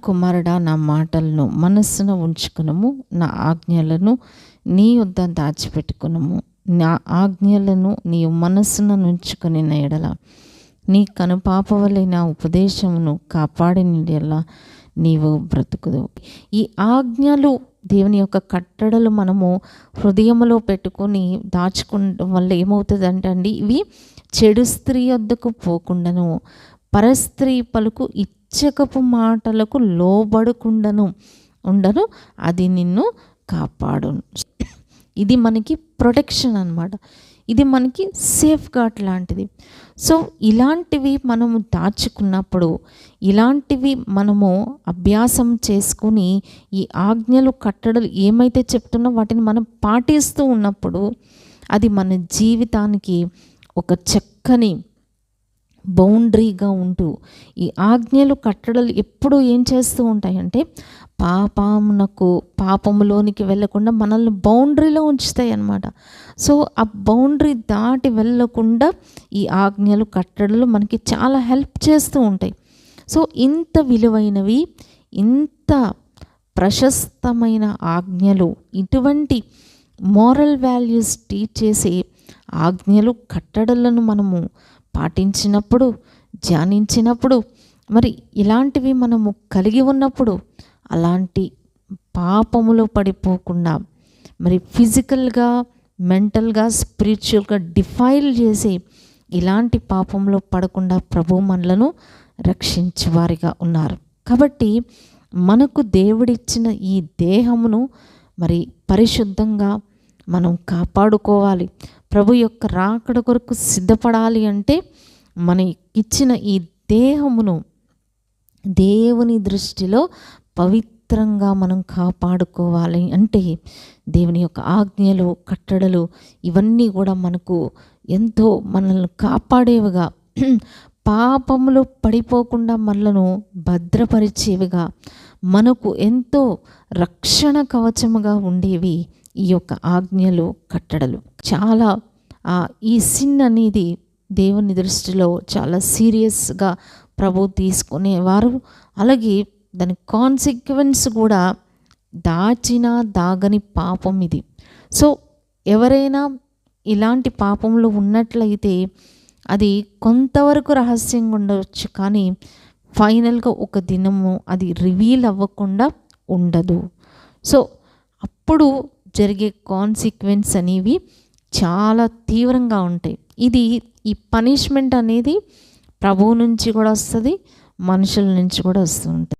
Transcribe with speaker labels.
Speaker 1: కుమారుడా, నా మాటలను మనస్సున ఉంచుకునము, నా ఆజ్ఞలను నీ యొద్ద దాచిపెట్టుకునము. నా ఆజ్ఞలను నీ మనస్సున నుంచుకొని ఎడల నీ కనుపాపవలే నా ఉపదేశమును కాపాడిన యెడల నీవు బ్రతుకుదు. ఈ ఆజ్ఞలు, దేవుని యొక్క కట్టడలు మనము హృదయంలో పెట్టుకొని దాచుకోవడం వల్ల ఏమవుతుందంటే అండి, ఇవి చెడు స్త్రీ వద్దకు పోకుండాను, పరస్త్రీ పలుకు ఇచ్చకపు మాటలకు లోబడకుండాను ఉండను, అది నిన్ను కాపాడును. ఇది మనకి ప్రొటెక్షన్ అన్నమాట. ఇది మనకి సేఫ్ గార్డ్ లాంటిది. సో ఇలాంటివి మనము దాచుకున్నప్పుడు, ఇలాంటివి మనము అభ్యాసం చేసుకుని ఈ ఆజ్ఞలు కట్టడలు ఏమైతే చెప్తున్నా వాటిని మనం పాటిస్తూ ఉన్నప్పుడు అది మన జీవితానికి ఒక చక్కని బౌండరీగా ఉంటూ, ఈ ఆజ్ఞలు కట్టడలు ఎప్పుడూ ఏం చేస్తూ ఉంటాయంటే పాపములోనికి వెళ్ళకుండా మనల్ని బౌండరీలో ఉంచుతాయి అన్నమాట. సో ఆ బౌండరీ దాటి వెళ్ళకుండా ఈ ఆజ్ఞలు కట్టడలు మనకి చాలా హెల్ప్ చేస్తూ ఉంటాయి. సో ఇంత విలువైనవి, ఇంత ప్రశస్తమైన ఆజ్ఞలు, ఇటువంటి మోరల్ వాల్యూస్ టీచ్ చేసే ఆజ్ఞలు కట్టడలను మనము పాటించినప్పుడు, ధ్యానించినప్పుడు, మరి ఇలాంటివి మనము కలిగి ఉన్నప్పుడు అలాంటి పాపములో పడిపోకుండా, మరి ఫిజికల్గా, మెంటల్గా, స్పిరిచువల్గా డిఫైల్ చేసి ఇలాంటి పాపంలో పడకుండా ప్రభు మనలను రక్షించేవారిగా ఉన్నారు. కాబట్టి మనకు దేవుడిచ్చిన ఈ దేహమును మరి పరిశుద్ధంగా మనం కాపాడుకోవాలి. ప్రభు యొక్క రాకడ కొరకు సిద్ధపడాలి అంటే మనకిచ్చిన ఈ దేహమును దేవుని దృష్టిలో పవిత్రంగా మనం కాపాడుకోవాలి. అంటే దేవుని యొక్క ఆజ్ఞలు, కట్టడలు ఇవన్నీ కూడా మనకు ఎంతో మనల్ని కాపాడేవిగా, పాపములో పడిపోకుండా మనలను భద్రపరిచేవిగా, మనకు ఎంతో రక్షణ కవచముగా ఉండేవి ఈ యొక్క ఆజ్ఞలు, కట్టడలు. చాలా ఈ సిన్ అనేది దేవుని దృష్టిలో చాలా సీరియస్గా ప్రభు తీసుకునేవారు. అలాగే దాని కాన్సిక్వెన్స్ కూడా దాగని పాపం ఇది. సో ఎవరైనా ఇలాంటి పాపంలో ఉన్నట్లయితే అది కొంతవరకు రహస్యంగా ఉండవచ్చు, కానీ ఫైనల్గా ఒక దినము అది రివీల్ అవ్వకుండా ఉండదు. సో అప్పుడు జరిగే కాన్సిక్వెన్స్ అనేవి చాలా తీవ్రంగా ఉంటాయి. ఈ పనిష్మెంట్ అనేది ప్రభువు నుంచి కూడా వస్తుంది, మనుషుల నుంచి కూడా వస్తూ ఉంటుంది.